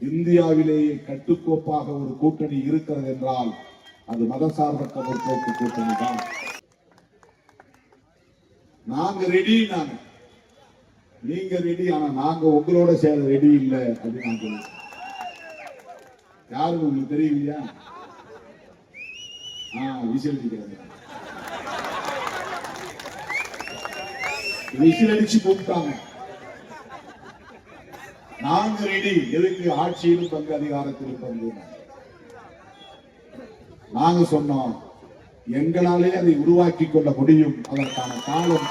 இந்தியாவிலேயே கட்டுக்கோப்பாக ஒரு கூட்டணி இருக்கிறது என்றால் அது மதசார்பற்ற முற்போக்கு கூட்டணி தான். நாங்க ரெடி, நீங்க ரெடி, ஆனா நாங்க உங்களோட சேர ரெடி இல்லை அப்படின்னு நான் சொல்லுவேன். யாருக்கு உங்களுக்கு தெரியலையா? விசில் அடிச்சு கூப்பிட்டாங்க. நாங்க ரெடி. எதுக்கு? ஆட்சியிலும் பங்கு, அதிகாரத்திலும் பங்கு. நாங்க சொன்னோம், எங்களாலே அதை உருவாக்கி கொள்ள முடியும். அதற்கான காலம்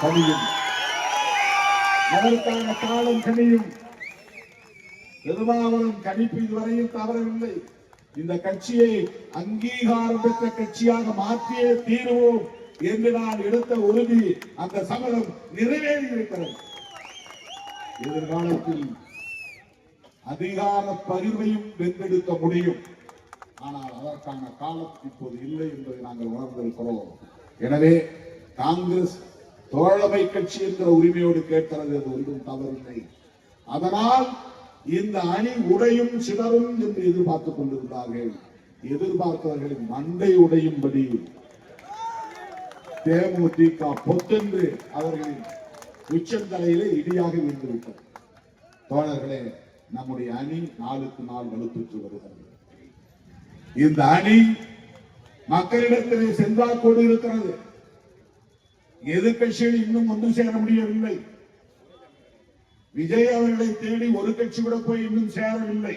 கனியும். பெரும்பாலும் கணிப்பு இதுவரையில் தவறவில்லை. இந்த கட்சியை அங்கீகாரம் பெற்ற கட்சியாக மாற்றியே தீருவோம் என்று நான் எடுத்த உறுதி, அந்த சமரம் நிறைவேறி இருக்கிறது. எதிர்காலத்தில் அதிகார பகிர்வையும் வென்றெடுக்க முடியும். ஆனால் அதற்கான காலம் இப்போது இல்லை என்பதை நாங்கள் உணர்ந்திருக்கிறோம். எனவே காங்கிரஸ் தோழமை கட்சி என்கிற உரிமையோடு கேட்கிறது, அது ஒன்றும் தவறில்லை. அதனால் இந்த அணி உடையும் சிதறும் என்று எதிர்பார்த்துக் கொண்டிருந்தார்கள். எதிர்பார்த்தவர்களின் மண்டை உடையும்படி தேமுதிக பொத்தென்று அவர்களின் உச்சந்தலையிலே இடியாக விழுந்துவிட்டது. தோழர்களே, நம்முடைய அணி நாளுக்கு நாள் வலுப்பெற்று வருகிறது. இந்த அணி மக்களிடத்திலே செல்வாக்கோடு இருக்கிறது. எதிர்கட்சிகள் இன்னும் ஒன்று சேர முடியவில்லை. விஜய் அவர்களை தேடி ஒரு கட்சி கூட போய் இன்னும் சேரவில்லை.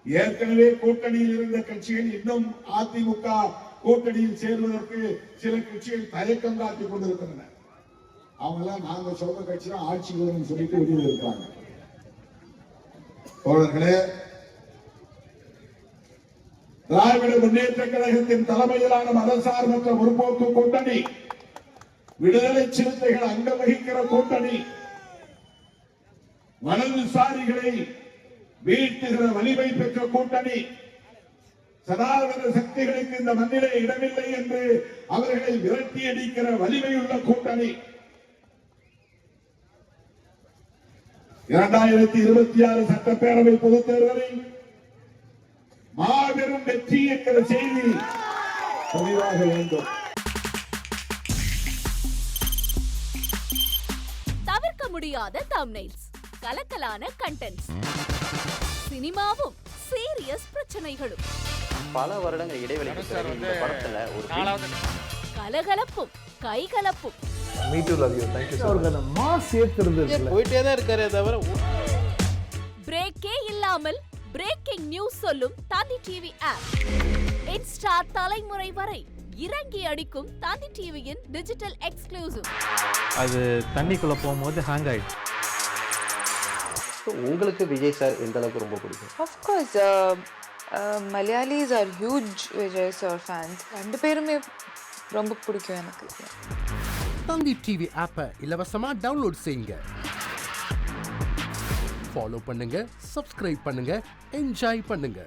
ஏற்கனவே கூட்டணியில் இருந்த கட்சிகள் இன்னும் அதிமுக கூட்டணியில் சேர்வதற்கு சில கட்சிகள் தயக்கம் காட்டிக் கொண்டிருக்கின்றன. அவங்க எல்லாம் நாங்க சொல்ற கட்சி தான் ஆட்சி வரும் சொல்லிட்டு வெளியில் இருக்காங்க. தோழர்களே, திராவிட முன்னேற்ற கழகத்தின் தலைமையிலான மதசார்பற்ற முற்போக்கு கூட்டணி, விடுதலை சிறுத்தைகள் அங்க வகிக்கிற கூட்டணி, வலதுசாரிகளை வீழ்த்துகிற வலிமை பெற்ற கூட்டணி, சனாதன சக்திகளுக்கு இந்த மண்ணிலே இடமில்லை என்று அவர்களை விரட்டி அடிக்கிற வலிமையுள்ள கூட்டணி, 2026 சட்டப்பேரவை பொதுத் தேர்தலில் மாபெரும் வெற்றி என்கிற செய்தி பதிவாக வேண்டும். தவிர்க்க முடியாத தம்ப்நெயில்ஸ், கலக்கலான கண்டென்ட்ஸ், சினிமாவும் சீரியஸ் பிரச்சனைகளும், பல வருடங்கள் இடைவெளிக்கு பிறகு இந்த படத்துல ஒரு கலகலப்பும் கைகலப்பும், Me too, love you. Thank you so much. Mass ஏத்துறது போயிட்டே தான் இருக்காரே தவிர பிரேக்கே இல்லாமல் பிரேக்கிங் நியூஸ் சொல்லும் தந்தி டிவி ஆப். இன்ஸ்டா தலைமுறை வரை இறங்கி அடிக்கும் தந்தி டிவியின் டிஜிட்டல் எக்ஸ்க்ளூசிவ். அது தண்ணிக்குள்ள போகும்போது ஹேங் ஆயிடுச்சு. உங்களுக்கு விஜய் சார் எந்த அளவுக்கு ரொம்ப பிடிக்கும்? Of course, Malayalis are huge Vijay sir fans. ரெண்டு பேருமே ரொம்ப பிடிக்கும் எனக்கு. தந்தி டிவி ஆப்பை இலவசமா டவுன்லோட் செய்யுங்க. ஃபாலோ பண்ணுங்க, சப்ஸ்கிரைப் பண்ணுங்க, என்ஜாய் பண்ணுங்க.